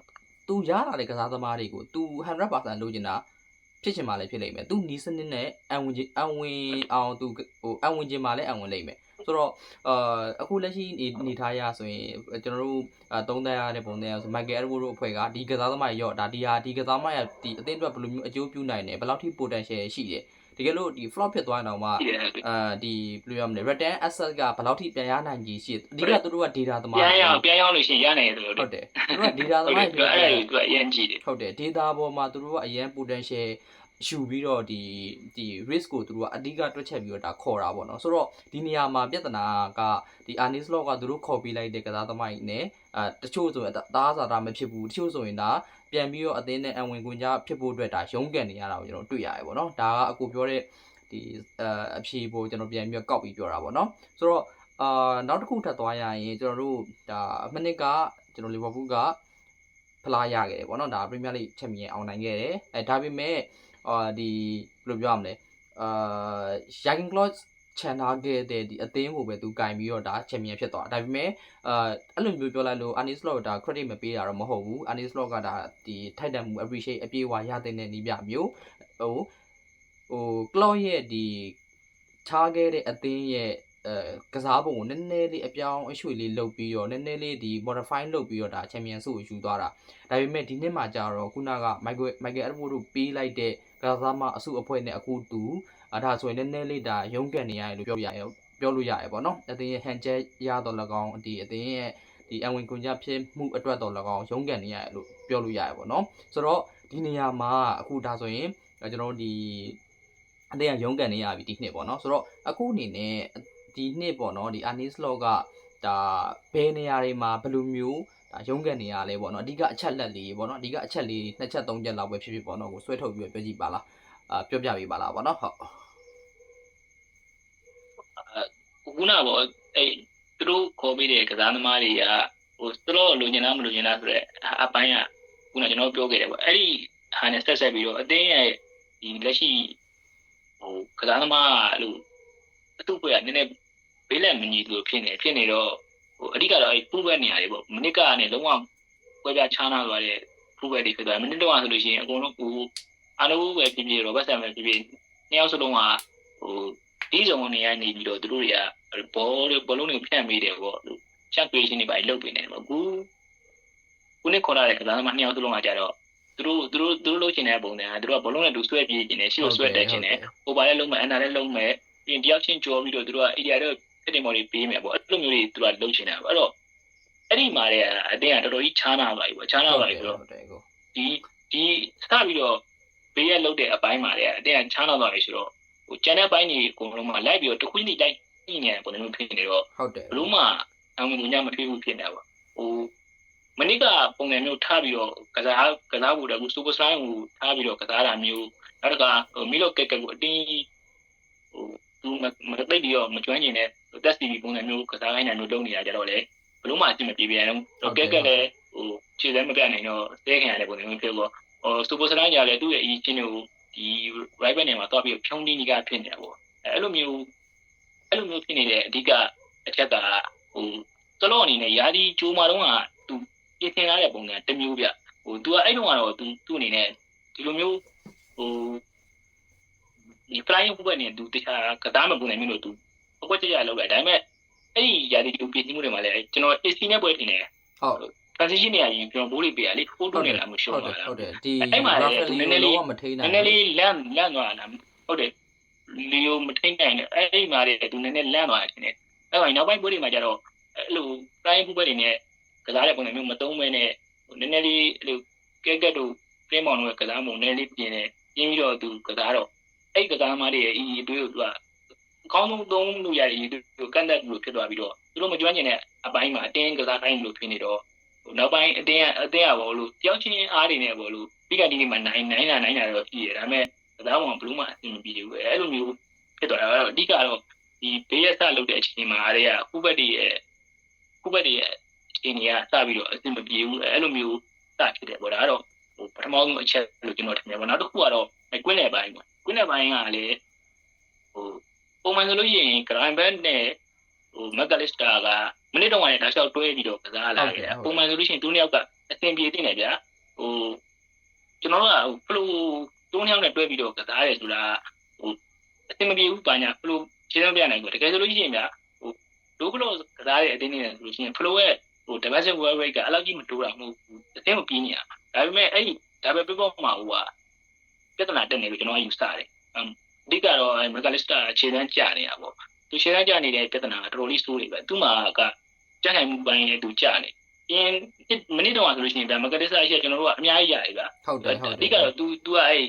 သူရလာတဲ့ကစားသမားတွေကိုသူ 100% လိုချင်တာဖြစ်ချင်မှလည်းဖြစ်လိမ့်မယ်သူနီးစနစ်နဲ့အဝင်အောင်သူဟိုအဝင်ချင်မှလည်းအဝင်လိမ့်မယ်ဆိုတော့အခုလက်ရှိနေထားရဆိုရင်ကျွန်တော်တို့သုံးသပ်ရတဲ့ပုံစံဆို Michael Edwards တို့အဖွဲ့ကဒီကစားသမားရော့ဒါဒီကစားသမားရဒီအသင်းအတွက်ဘယ်လိုမျိုးအကျိုးပြုနိုင်တယ်ဘယ်လောက်ထိ potential ရှိတယ် တကယ်လို့ဒီ flop ဖြစ်သွားရင်တော့မှဒီဘယ်လိုရမလဲ return asset ကဘယ်လောက်ထိပြန်ရနိုင်ကြီးရှိအဓိကသူတို့က data သမားပြန်ရောက်လို့ရှိရင်ရနိုင်တယ်ဟုတ်တယ်သူတို့က data သမားဖြစ်တယ်အဲ့ဒါကိုသူကအရင်ကြည့်တယ်ဟုတ်တယ် data ပေါ်မှာသူတို့ကအရင် potential ယူပြီးတော့ဒီ risk ကိုသူတို့ကအဓိကတွက်ချက်ပြီးတော့ဒါခေါ်တာပေါ့နော်ဆိုတော့ဒီနေရာမှာပြဿနာကဒီ Arnis Law ကသူတို့ခေါ်ပေးလိုက်တဲ့ကစားသမားကြီးနဲ့တချို့ဆိုရင်သားစာတာမဖြစ်ဘူးတချို့ဆိုရင်ဒါပြန်ပြီးတော့အသင်းနဲ့အဝင်ကွန်ကြဖြစ်ဖို့အတွက်ဒါရုန်းကန်နေရတာကိုကျွန်တော်တွေ့ရတယ်ပေါ့နော်ဒါကအကိုပြောတဲ့ဒီအဖြေပေါ်ကျွန်တော်ပြန်ပြီးတော့ကောက်ပြီးပြောတာပေါ့နော်ဆိုတော့နောက်တစ်ခုထပ်သွားရရင်ကျွန်တော်တို့ဒါမနစ်ကကျွန်တော်လီဗာပူးကဖလားရခဲ့တယ်ပေါ့နော်ဒါပရီးမီးယားလိချန်ပီယံအောင်နိုင်ခဲ့တယ်ဒါပေမဲ့ဒီဘယ်လိုပြောရမလဲJurgen Klopp ချန်ထားခဲ့တဲ့ဒီအသင်းကိုပဲသူကင်ပြီးတော့ဒါချန်ပီယံဖြစ်သွားဒါပေမဲ့အဲ့လိုမျိုးပြောလိုက်လို့ Arne Slot ဒါ credit မပေးတာတော့မဟုတ်ဘူး Arne Slot ကဒါဒီထိုက်တန်မှု appreciate အပြည့်အဝရတဲ့နေပြမျိုးKlopp ရဲ့ဒီချားခဲ့တဲ့အသင်းရဲ့ကစားပုံကိုနည်းနည်းလေးအပြောင်းအရွှေ့လေးလုပ်ပြီးတော့နည်းနည်းလေးဒီ modify လုပ်ပြီးတော့ဒါချန်ပီယံဆုကိုယူသွားတာဒါပေမဲ့ဒီနှစ်မှာကျတော့ခုနက Michael Edwards တို့ပေးလိုက်တဲ့ကစားမအစုအဖွဲ့နဲ့အခုတူဒါဆိုရင်နည်းနည်းလေးဒါရုန်းကန်နေရတယ်လို့ပြောလို့ရတယ်ပေါ့နော်အသင်းရဲ့ဟန်ချက်ရတော့၎င်းဒီအသင်းရဲ့ဒီအဝင်ကွန်ကြဖြစ်မှုအတွက်တော့၎င်းရုန်းကန်နေရတယ်လို့ပြောလို့ရတယ်ပေါ့နော်ဆိုတော့ဒီနေရာမှာအခုဒါဆိုရင်ကျွန်တော်ဒီအသင်းကရုန်းကန်နေရပြီဒီနှစ်ပေါ့နော်ဆိုတော့အခုအနေနဲ့ဒီနှစ်ပေါ့နော်ဒီ Arne Slot ကဒါဘယ်နေရာတွေမှာဘယ်လိုမျိုးဒါရုန်းကန်နေရလဲပေါ့နော်အဓိကအချက်လက်လေးပေါ့နော်အဓိကအချက်လေး2ချက်3ချက်လောက်ပဲဖြစ်ဖြစ်ပေါ့နော်ကိုဆွဲထုတ်ပြီးပြောကြည့်ပါလားပြောပြပေးပါလားပေါ့နော်ဟုတ်ခုနပေါ့အဲ့သူတို့ခေါ်ပြီးတဲ့ကစားသမားတွေကသူတို့လိုချင်လားမလိုချင်လားဆိုတော့အပိုင်းကခုနကျွန်တော်ပြောခဲ့တယ်ပေါ့အဲ့ဒီဟာနဲ့ဆက်ပြီးတော့အသင်းရဲ့ဒီလက်ရှိကစားသမားလို့အတူဖွဲ့ကနည်းနည်းဘေးလက်မညီလို့ဖြစ်နေတော့အဓိကတော့အဲ့ပူဘက်နေရာတွေပေါ့မိနစ်ကနဲ့လုံးဝပွဲပြချားနာသွားတဲ့ပူဘက်တွေဖြစ်သွားမိနစ်တော့ဆိုလို့ရှိရင်အကုန်လုံးအာနိုးပဲဖြစ်ဖြစ်ရောဘတ်ဆန်ပဲဖြစ်ဖြစ်နှစ်ယောက်စလုံးကဒီဇုံနေရနေပြီးတော့သူတို့တွေကဘောလုံးတွေဖြန့်ပေးတယ်ပေါ့ချက်ပေးခြင်းတွေပါလုပ်ပေးနေတယ်ပေါ့ခုနှစ်ခေါ်ရတဲ့ကစားသမားနှစ်ယောက်စလုံးကကြတော့သူတို့လုပ်ချင်တဲ့ပုံစံကသူတို့ကဘောလုံးနဲ့တူဆွဲပြေးခြင်းနဲ့ရှေ့ကိုဆွဲတက်ခြင်းနဲ့ဟိုပါလဲလုံးမဲ့အန်နာလဲလုံးမဲ့ပြင်တယောက်ချင်းကြောပြီးတော့သူတို့က area တော့ဖြစ်နေမော်တွေပေးမယ်ပေါ့အဲ့လိုမျိုးတွေသူကလုပ်ချင်တာပေါ့အဲ့တော့အဲ့ဒီမှာလည်းအတင်းကတော်တော်ကြီးချားနာပါပြီပေါ့ချားနာပါပြီဆိုတော့ဒီစပြီးတော့ဘေးရလုတ်တဲ့အပိုင်းမှာလည်းအတင်းကချားနာသွားပြီဆိုတော့ကျန်တဲ့ပိုင်းတွေအကုန်လုံးမှာလိုက်ပြီးတော့တခွင်းတိလိုက်နေတယ်ပုံစံမျိုးဖြစ်နေတော့ဟုတ်တယ်ဘလို့မှအမှန်ကိုညမထွေးဘူးဖြစ်နေတာပေါ့မနစ်ကပုံစံမျိုးထားပြီးတော့ကစားဖို့တော့စူပါစတာကိုထားပြီးတော့ကစားတာမျိုးနောက်တစ်ခါမီလိုကက်ကက်ကိုအတင်းသူမသိပြီးတော့မကျွမ်းကျင်တဲ့တက်စီပုံစံမျိုးကစားခိုင်းတာမျိုးလုပ်နေတာကြတော့လေဘလို့မှအစ်မပြေပြန်တော့ကက်ကက်လည်းခြေစဲမပြတ်နိုင်တော့တဲခင်ရတယ်ပုံစံမျိုးဖြစ်တော့စူပါစတာညာလည်းသူ့ရဲ့အချင်းတွေကိုဒီ right back နေမှာတော့ပြီးဖြုံးတင်းကြီးကဖြစ်နေတာပေါ့အဲ့လိုမျိုးဖြစ်နေတဲ့အဓိကအချက်ကတလို့အနေနဲ့ယာဒီဂျိုမာတော့ကသူပြင်ဆင်လာတဲ့ပုံစံတစ်မျိုးပြသူကအဲ့တုန်းကတော့သူ့အနေနဲ့ဒီလိုမျိုးဒီ flying ဘက်နဲ့သူတခြားကစားမပုံစံမျိုးလို့သူအကွက်ကြလောက်လိုက်ဒါပေမဲ့အဲ့ဒီယာဒီဂျိုပြင်ဆင်မှုတွေမှာလည်းကျွန်တော် AC နဲ့ပွဲတင်နေဟုတ် transition နေရာကြီးကျွန်တော်ဘိုးလေးပေးရလေဖိုးထုတ်နေတာမျိုးရှုံးသွားတာဟုတ်တယ်ဒီအဲ့မှာနည်းနည်းလေးမထိန်နိုင်နည်းနည်းလေးလန့်သွားတာဟုတ်တယ်လီယိုမထိန်နိုင်တယ်အဲ့ဒီမှာသူနည်းနည်းလန့်သွားတယ်ထင်တယ်အဲ့မှာနောက်ပိုင်းပွဲတွေမှာကျတော့အဲ့လို flying ဘက်တွေနဲ့ကစားတဲ့ပုံစံမျိုးမသုံးမဲနဲ့နည်းနည်းလေးအဲ့လိုကက်ကက်တို့ပြင်းမောင်တို့ကစားမှုနည်းလေးပြင်းပြီးတော့သူကစားတော့အဲ့ကစားသမားတွေရဲ့အီအသွေးကိုသူကအကောင်းဆုံးသုံးလို့ရတဲ့သူကန့်တက်လို့ဖြစ်သွားပြီးတော့သူတို့မကျွမ်းကျင်တဲ့အပိုင်းမှာအတင်းကစားတိုင်းလို့ဖြစ်နေတော့နောက်ပိုင်းအတင်းကဘောလို့တယောက်ချင်းအားတွေနဲ့ဘောလို့ပြီးကဒီနေ့မှာနိုင်တာတော့ကြည့်ရဒါပေမဲ့ကစားပုံကဘလို့မှအဆင်မပြေဘူးအဲ့လိုမျိုးဖြစ်သွားတာအဲ့တော့အဓိကတော့ဒီဘေးရဆလုပ်တဲ့အချိန်မှာအားတွေကခုဘက်တွေရဲ့အင်းကြီးကစပြီးတော့အဆင်မပြေဘူးအဲ့လိုမျိုးစဖြစ်တယ်ပေါ့ဒါကတော့ပထမဆုံးအချက်လို့ကျွန်တော်ထင်တယ်ပေါ့နောက်တစ်ခုကတော့ကွင်းနယ်ပိုင်းပေါ့ကွင်းနယ်ပိုင်းကလည်းပုံမှန်ဆိုလို့ရှိရင် Grand Band နဲ့Magalista ကမိနစ်တော့လည်းတောက်လျှောက်တွဲပြီးတော့ကစားလာခဲ့တာပုံမှန်ဆိုလို့ရှိရင်သူနှစ်ယောက်ကအဆင်ပြေနေတယ်ဗျာကျွန်တော်ကဖလိုသူနှစ်ယောက်နဲ့တွဲပြီးတော့ကစားရဲဆိုတာအဆင်မပြေဘူးပါညာဖလိုရှင်းပြနိုင်ဘူးတကယ်ဆိုလို့ရှိရင်ဗျာဒိုကလောကစားတဲ့အတင်းနေတယ်ဆိုလို့ရှိရင်ဖလိုရဲ့domestic world rate ကအဲ့လောက်ကြီးမတိုးတာမဟုတ်ဘူးအတင်းမပြီးနေရဒါပေမဲ့အဲ့ဒီဒါပဲပြပေါ့မှာပြဿနာတက်နေလို့ကျွန်တော်ယူဆတယ် အဓိကတော့မက်ကလစ်စတာခြေတန်းကျနေတာပေါ့သူခြေတန်းကျနေတဲ့ပြဿနာကတော်တော်လေးဆိုးနေပဲသူ့မှာကကြားနိုင်မှုပိုင်းရဲ့သူကျနေအင်းမိနစ်တော့ဆိုလို့ရှိရင်ဒါမက်ကလစ်စတာရှိကျွန်တော်တို့ကအများကြီးရတယ်ဗျဟုတ်တယ်အဓိကတော့ तू ကအဲ့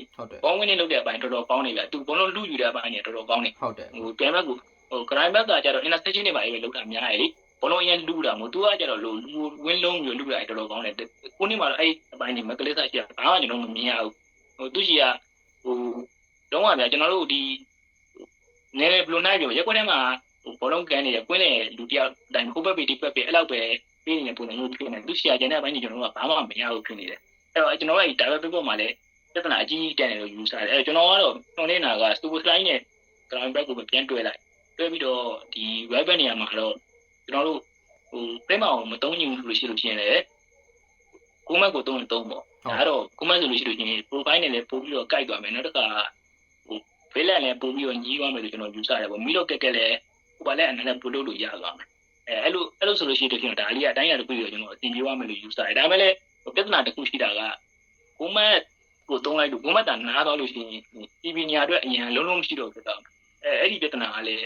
ဘောင်းဝင်းနေလုပ်တဲ့အပိုင်းတော်တော်ကောင်းနေဗျ तू ဘုံလုံးလူယူတဲ့အပိုင်းเนี่ยတော်တော်ကောင်းနေဟုတ်တယ်ဟိုပြန်မဲ့ကိုဟို crime back ကကြတော့ intersection တွေမှာပဲလောက်တာများရယ်လေဘလုံးအရင်လူတာမို့ तू ကကြတော့လူဝင်းလုံးမျိုးလူတာတော်တော်ကောင်းတယ်ကိုနေ့မှာတော့အဲ့အပိုင်းနေမကလေးစားရှိတာဘာမှကျွန်တော်မမြင်ရဘူးဟိုသူရှိကဟိုတော့ဗျာကျွန်တော်တို့ဒီနည်းနည်းဘလိုနိုင်ပြောရက်ွက်ထဲမှာဟိုဘလုံးကန်နေရကွင်းလေလူတယောက်တိုင်းဟိုဘက်ပေဒီဘက်ပေအဲ့လောက်ပဲပြီးနေတဲ့ပုံစံမျိုးဖြစ်နေသူရှိကကျန်တဲ့အပိုင်းတွေကျွန်တော်တို့ကဘာမှမမြင်ရဘူးဖြစ်နေတယ်အဲ့တော့ကျွန်တော်တို့အဲ့ direct paper မှာလည်းပြဿနာအကြီးကြီးတက်နေလို့ယူဆတယ်အဲ့ကျွန်တော်ကတော့နှုံနေတာက super slide နဲ့ ground back ကိုပြန်တွဲလိုက်တွဲပြီးတော့ဒီ web နေရာမှာတော့ကျွန်တော်တို့ဟို frame အောင်မတုံးညင်ဘူးလို့ရှိလို့ရှိရင်လည်းကိုမက်ကိုတုံးရင်တုံးပေါ့ဒါတော့ကိုမက်ဆိုလို့ရှိလို့ရှိရင် profile နဲ့လည်းပို့ပြီးတော့ကြိုက်သွားမယ်နောက်တစ်ခါဟို ဖေးလက်လည်းပို့ပြီးတော့ညီးသွားမယ်လို့ကျွန်တော်ယူဆတယ်ပေါ့မီတော့ကက်ကက်လည်းဟိုဘာလဲအနေနဲ့ပို့လို့ရသွားမယ်အဲ့လိုဆိုလို့ရှိလို့ရှိရင်ဒါလေးကအတိုင်းအတာတစ်ခုပြီးတော့ကျွန်တော်အသင်ပြေသွားမယ်လို့ယူဆတယ်ဒါပေမဲ့လည်းပြဿနာတစ်ခုရှိတာကကိုမက်ကိုတုံးလိုက်လို့ကိုမက်တာနားသွားလို့ရှိရင် TV ညာအတွက်အရင်လုံးလုံးမရှိတော့ဘူးတော့အဲ့ဒီပြဿနာကလည်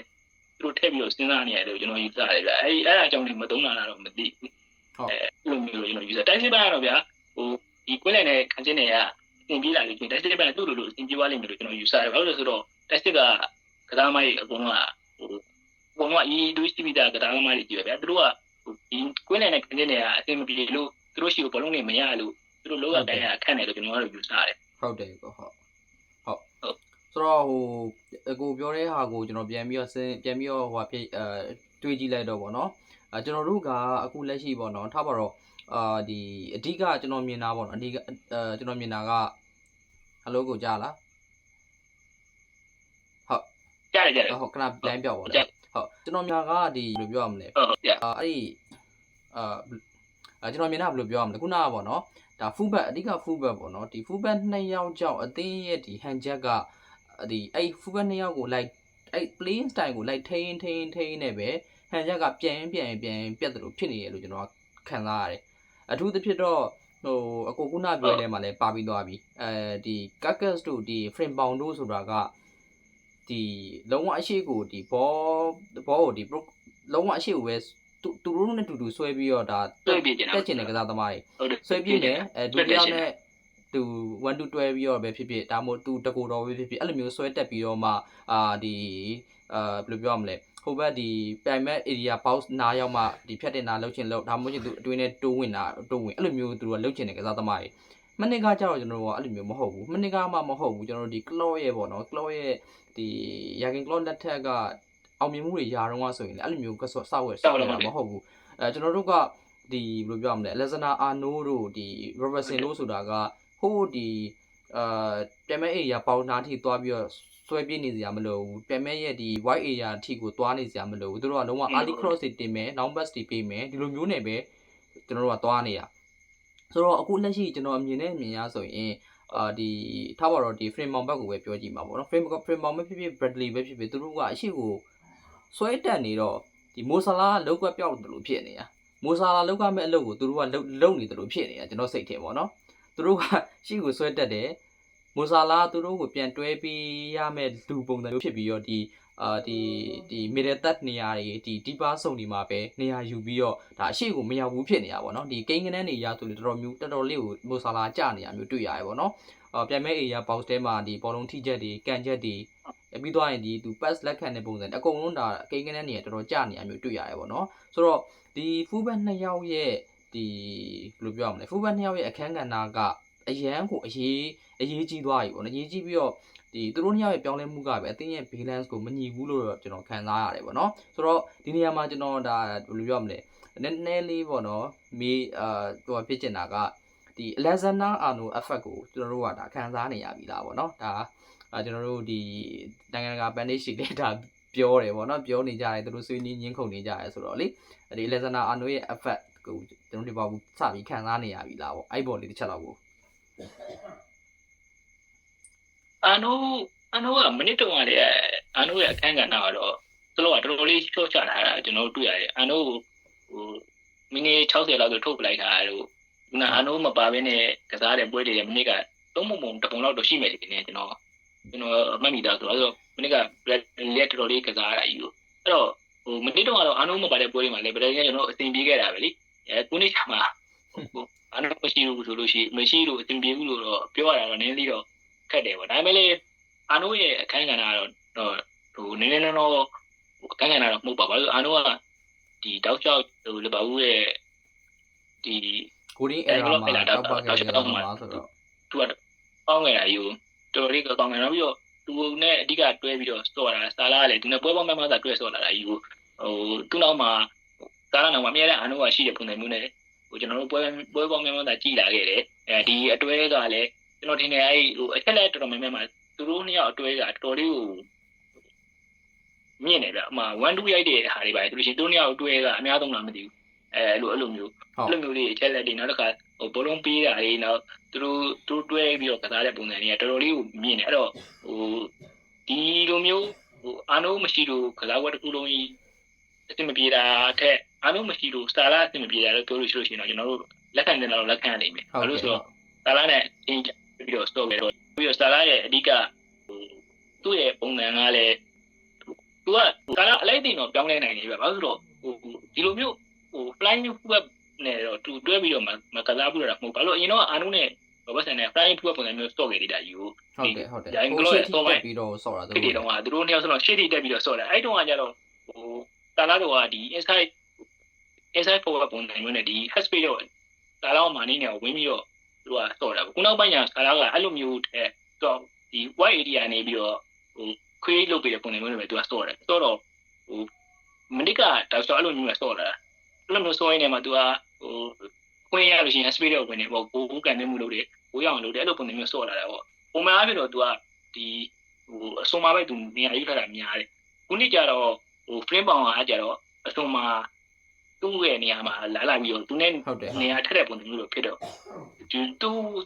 းသူတို့ထည့်ပြီးတော့စဉ်းစားနေရတယ်လို့ကျွန်တော်ယူဆတယ်ဗျအဲ့ဒါအကြောင်းလည်းမသုံးလာတော့မသိဘူးဟုတ်လိုမျိုးလို့ကျွန်တော်ယူဆတိုင်းစစ်ပိုင်းကတော့ဗျာဟိုဒီကွင်းလည်နဲ့ခန်းချင်းတွေကအင်ပြေးလာလို့တိုင်းစစ်ပိုင်းကသူ့လိုလိုအင်ပြေးသွားလိမ့်မယ်လို့ကျွန်တော်ယူဆတယ်ဘာလို့လဲဆိုတော့တိုင်းစစ်ကကစားမိုင်းအကုန်လုံးကဟိုဘုံကအီဒူးစီဗီတာကစားမိုင်းတွေကြည့်ပဲဗျာသူတို့ကဒီကွင်းလည်နဲ့ခန်းချင်းတွေကအင်မပြေလို့သူတို့ရှိကိုဘလုံးတွေမရလို့သူတို့လောကတိုင်းကခန့်တယ်လို့ကျွန်တော်ကတော့ယူဆတယ်ဟုတ်တယ်ကောဟုတ်ဆိုတော့ဟိုအကိုပြောတဲ့ဟာကိုကျွန်တော်ပြန်ပြီးတော့ဟိုဖြစ်တွေးကြည့်လိုက်တော့ဗောနော်ကျွန်တော်တို့ကအခုလက်ရှိဗောနော်ထားပါတော့ဒီအဓိကကျွန်တော်မြင်တာဗောနော်အဓိကကျွန်တော်မြင်တာကဟယ်လိုကိုကြားလားဟုတ်ကြားဟုတ်ခဏ line ပြောက်ပါလေဟုတ်ကျွန်တော်မြင်တာကဒီဘယ်လိုပြောရမလဲဟုတ်အဲ့ဒီကျွန်တော်မြင်တာဘယ်လိုပြောရမလဲခုနကဗောနော်ဒါ fullback အဓိက fullback ပေါ့နော်ဒီ fullback 2ယောက်ကြောင့်အသင်းရဲ့ဒီ hand jack ကဒီအဲ့ fullback 2ယောက်ကိုလိုက်အဲ့ playing style ကိုလိုက်ထိန်းနေပဲ hand jack ကပြန်ပြတ်တယ်လို့ဖြစ်နေရလို့ကျွန်တော်ခံစားရတယ်အထူးသဖြင့်တော့ဟိုအကိုခုနပြောတဲ့မှာလည်းပါပြီးသွားပြီဒီ Carcass တို့ဒီ frame bound တို့ဆိုတာကဒီလုံးဝအရှိကိုဒီဘောကိုဒီလုံးဝအရှိကိုပဲသူတို့နဲ့တူဆွဲပြီးတော့ဒါတက်ချင်တဲ့ကစားသမားတွေဆွဲပြည့်တယ်ဒုတိယနဲ့သူ1 to 12ပြီးတော့ပဲဖြစ်ဒါမို့သူတကူတော်ပဲဖြစ်အဲ့လိုမျိုးဆွဲတက်ပြီးတော့မှဒီဘယ်လိုပြောရမလဲဟိုဘက်ဒီပြိုင်မဲ့ area box နားရောက်မှဒီဖြတ်တင်တာလှုပ်ချင်လှုပ်ဒါမှမဟုတ်သူအတွင်းနဲ့တိုးဝင်အဲ့လိုမျိုးသူတို့ကလှုပ်ချင်တဲ့ကစားသမားတွေမနစ်ကကြတော့ကျွန်တော်တို့ကအဲ့လိုမျိုးမဟုတ်ဘူးမနစ်ကမှမဟုတ်ဘူးကျွန်တော်တို့ဒီ claw ရဲ့ပေါ့နော် claw ရဲ့ဒီရာကင် claw လက်ထက်ကအောင်မြင်မှုတွေယာတော့ဆိုရင်လည်းအဲ့လိုမျိုးကဆော့စောက်တာမဟုတ်ဘူးကျွန်တော်တို့ကဒီဘယ်လိုပြောရမလဲ Alexander Arnold တို့ဒီ Robertson တို့ဆိုတာကဟိုးဒီပြန်မဲ့ area ပေါင်းနာထိသွားပြီးတော့ဆွဲပြနေစရာမလိုဘူးပြန်မဲ့ရဲ့ဒီ wide area အထိကိုသွားနေစရာမလိုဘူးသူတို့ကလုံးဝ early cross တွေတင်မယ် long pass တွေပေးမယ်ဒီလိုမျိုးနဲ့ပဲကျွန်တော်တို့ကသွားနေရဆိုတော့အခုလက်ရှိကျွန်တော်အမြင်ရဆိုရင်ဒီထားပါတော့ဒီ frame mount ဘက်ကိုပဲပြောကြည့်မှာပေါ့နော် frame mount ပဲဖြစ်ဖြစ် Bradley ပဲဖြစ်ဖြစ်သူတို့ကအရှိကိုဆွဲတက်နေတော့ဒီမိုဆာလာလောက်ကပြောက်တယ်လို့ဖြစ်နေတာမိုဆာလာလောက်ကမဲ့အလုပ်ကိုသူတို့ကလုံနေတယ်လို့ဖြစ်နေတာကျွန်တော်စိတ်ထင်ပေါ့နော်သူတို့ကရှိကိုဆွဲတက်တယ်မိုဆာလာသူတို့ကိုပြန်တွဲပြီးရမဲ့လူပုံစံမျိုးဖြစ်ပြီးတော့ဒီ middle third နေရာတွေဒီ deeper zone ဒီမှာပဲနေရာယူပြီးတော့ဒါအရှိကိုမရောက်ဘူးဖြစ်နေတာပေါ့နော်ဒီကိန်းကနန်းနေရာဆိုလို့တော်တော်လေးကိုမိုဆာလာကျနေရမျိုးတွေ့ရတယ်ပေါ့နော်ပြန်မဲ့ area box ထဲမှာဒီဘောလုံးထိချက်တွေကန်ချက်တွေပြီးသွားရင်ဒီသူ pass လက်ခံတဲ့ပုံစံအကုန်လုံးဒါကိန်းကနန်းနေရတော်တော်ကျနေရမျိုးတွေ့ရတယ်ပေါ့နော်ဆိုတော့ဒီ fullback 2ယောက်ရဲ့ဒီဘယ်လိုပြောရမလဲ fullback 2ယောက်ရဲ့အခန်းကဏ္ဍကအရန်ကိုအရေးကြီးသွားပြီပေါ့နော်အရေးကြီးပြီးတော့ဒီသူတို့2ယောက်ရဲ့ပြောင်းလဲမှုကပဲအသင်းရဲ့ balance ကိုမညီဘူးလို့တော့ကျွန်တော်ခံစားရတယ်ပေါ့နော်ဆိုတော့ဒီနေရာမှာကျွန်တော်ဒါဘယ်လိုပြောရမလဲနည်းနည်းလေးပေါ့နော်မေးဟိုဖြစ်ချင်တာကဒီ Alexander Arnold effect ကိုကျွန်တော်တို့ကဒါခံစားနေရပြီလားပေါ့နော်ဒါကျွန်တော်တို့ဒီနိုင်ငံတကာ bandage တွေလည်းဒါပြောတယ်ပေါ့နော်ပြောနေကြတယ်သူတို့ဆွေးနွေးညှင်းခုန်နေကြတယ်ဆိုတော့လေဒီ Alexander Arnold ရဲ့ effect ကိုကျွန်တော်တို့ဘာဘူးစပြီးခံစားနေရပြီလားပေါ့အဲ့ပေါ်လေးတစ်ချက်တော့ကိုအာနိုကမိနစ်တုန်းကလေအာနိုရဲ့အခန်းကဏ္ဍကတော့သူတို့ကတော်တော်လေးချော့ချလာတာကျွန်တော်တို့တွေ့ရတယ်အာနိုဟိုမိနစ်60လောက်ဆိုထုတ်ပလိုက်တာတို့ခုနအာနိုမပါဘဲနဲ့ကစားတဲ့ပွဲတွေမိနစ်ကသုံးပုံတပုံလောက်တော့ရှိမယ်ဒီနေ့ကျွန်တော်မှတ်မိတာဆိုတော့ မနေ့ကလက်တော်လေးကစားရတာယူအဲ့တော့မနေ့တော့ကတော့အာနိုးမပါတဲ့ပွဲတွေမှာလည်းဗဒရန်ကျွန်တော်အသင်ပြေးခဲ့တာပဲလေခုနေ့မှာအာနိုးမရှိဘူးဆိုလို့ရှိရင်မရှိလို့အသင်ပြေဘူးလို့တော့ပြောရတာတော့နည်းနည်းလေးတော့ခက်တယ်ပေါ့ဒါပေမဲ့လေအာနိုးရဲ့အခန်းကဏ္ဍကတော့နည်းနည်းတော့အခန်းကဏ္ဍတော့မဟုတ်ပါဘူးအာနိုးကဒီတောက်ချောက်လဘာဦးရဲ့ဒီ ကိုရင်းအဲ့ဒါမှာတောက်ပါခဲ့တယ်မှာဆိုတော့သူကပေါင်းခဲ့တာယူတော်လေးကောင်းတယ်နောက်ပြီးတော့သူနဲ့အဓိကတွဲပြီးတော့စော့တာစာလာကလည်းသူနဲ့ပွဲပေါင်းများများသာတွဲစော့လာတာယူသူ့နောက်မှာစာလာနောက်မှာအများနဲ့အာနိုးကရှိတဲ့ပုံစံမျိုးနဲ့ကျွန်တော်တို့ပွဲပေါင်းများများသာကြည်လာခဲ့တယ်ဒီအတွဲကလည်းကျွန်တော်ထင်တယ်အဲ့အချက်လက်တော်တော်များများမှာသူတို့နှစ်ယောက်အတွဲကတော်တော်လေးကိုမြင့်နေဗျအမှ1-2ရိုက်တဲ့ဟာတွေပါသူတို့ရှင်သူတို့နှစ်ယောက်အတွဲကအများဆုံးလားမသိဘူးအဲ့လိုမျိုးလေးအချက်လက်တွေနောက်တစ်ခါဘောလုံးပေးတာတွေနောက်သူတို့တွဲပြီးတော့ကစားတဲ့ပုံစံတွေကတော်တော်လေးကိုမြင့်နေအဲ့တော့ဒီလိုမျိုးအာနိုးမရှိလို့ကစားဝတ်တစ်ခုလုံးကြီးအဆင်မပြေတာထက်အာနိုးမရှိလို့စာလာအဆင်မပြေတာလို့ပြောလို့ရှိလို့ရှိရင်တော့ကျွန်တော်တို့လက်ခံတယ်တော့လက်ခံနိုင်မယ်ဘာလို့ဆိုတော့စာလာနဲ့အင်းပြီးတော့ stop ခဲ့တော့ပြီးတော့စာလာရဲ့အဓိကသူ့ရဲ့ပုံစံကလည်းသူကစာလာအလိုက်တင်တော့ပြောင်းလဲနိုင်နေပြီဘာလို့ဆိုတော့ဒီလိုမျိုးflying web နဲ့တော့သူတွဲပြီးတော့မကစားဘူးတော့မဟုတ်ဘာလို့အရင်တော့အာနိုးနဲ့ဘာပဲဆန်နဲ့ flying web ပုံစံမျိုး stop ခဲ့သေးတာယူဟုတ်တယ်ဂျိုင်းကလောရဲ့တော့ပြီးတော့ဆော့တာသူတို့တော့သူတို့နှစ်ယောက်ဆိုတော့ရှေ့ထိတက်ပြီးတော့ဆော့တယ်အဲ့တုန်းကကျတော့တာလာတော့ဒီ inside forward ပုံစံမျိုးနဲ့ဒီ head space တော့တာလာမှာနေနေဝင်ပြီးတော့သူကဆော့တာခုနောက်ပိုင်းကျတာလာကအဲ့လိုမျိုးတဲ့တော့ဒီ wide area နေပြီးတော့create လုပ်ပေးတဲ့ပုံစံမျိုးနဲ့ပဲသူကဆော့တယ်ဆော့တော့မနစ်ကတောက်ဆော့အဲ့လိုမျိုးဆော့လာအဲ့လိုမျိုးဆော့ရင်းနဲ့မှသူကခွင့်ရလို့ရှိရင် space တော့ဝင်နေပေါ့ကိုကန်နေမှုလုပ်တယ်ကိုရအောင်လုပ်တယ်အဲ့လိုပုံစံမျိုးဆော့လာတာပေါ့ပုံမှန်အားဖြင့်တော့သူကဒီအစုံမှာပဲသူနေရာယူထားတာများတယ်ခုနှစ်ကျတော့frame ပေါင်အားကြတော့အစုံမှာသူ့ရဲ့နေရာမှာလာပြီးတော့သူနဲ့နေရာထက်တဲ့ပုံစံမျိုးလိုဖြစ်တော့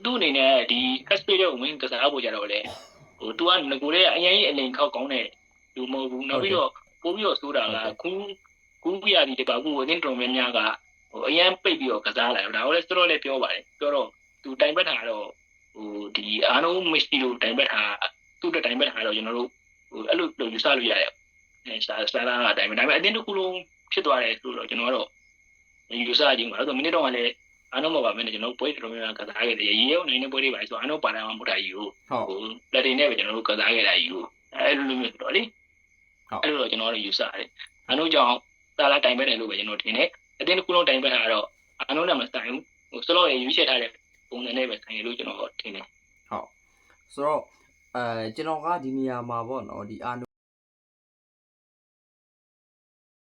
သူ့အနေနဲ့ဒီ head space ကိုဝင်ကစားဖို့ကြတော့လေသူကငကိုတဲ့အရင်အလိန်ခောက်ကောင်းတဲ့လူမဟုတ်ဘူးနောက်ပြီးတော့ပို့ပြီးတော့ဆိုတာကခုရဒီတပါခုအတင်းတော်များများကအရင်ပိတ်ပြီးတော့ကစားလာတော့ဒါကိုလည်းစတော့လည်းပြောပါတယ်ပြောတော့သူတိုင်ပတ်တာတော့ဒီအာနိုးမရှိလို့တိုင်ပတ်တာသူ့တိုင်ပတ်တာတော့ကျွန်တော်တို့အဲ့လိုယူဆလို့ရတယ်စာလာအတိုင်းဒါပေမဲ့အတင်းတစ်ခုလုံးဖြစ်သွားတယ်ဆိုတော့ကျွန်တော်ကတော့ယူဆကြည့်မှာအဲ့တော့မိနစ်တော့ကလည်းအာနိုးမပါမယ်ကျွန်တော်ပွဲတော်များများကစားခဲ့တယ်ရေရုံနိုင်နေပွဲတွေပါဆိုအာနိုးပါတာမှမဟုတ်တာကြီးကိုလက်တွေနဲ့ပဲကျွန်တော်တို့ကစားခဲ့တာကြီးကိုအဲ့လိုမျိုးဆိုတော့လေအဲ့လိုတော့ကျွန်တော်တို့ယူဆတယ်အာနိုးကြောင့်စာလာတိုင်ပတ်တယ်လို့ပဲကျွန်တော်ထင်တယ်အတင်းတစ်ခုလုံးတိုင်ပတ်တာတော့အာနိုးနဲ့မဆိုင်ဘူးစလော့ရဲ့ရွေးချယ်ထားတဲ့ပုံစံနဲ့ပဲဆိုင်ရလို့ကျွန်တော်ထင်တယ်ဟုတ်ဆိုတော့ကျွန်တော်ကဒီနေရာမှာပေါ့နော်ဒီအာ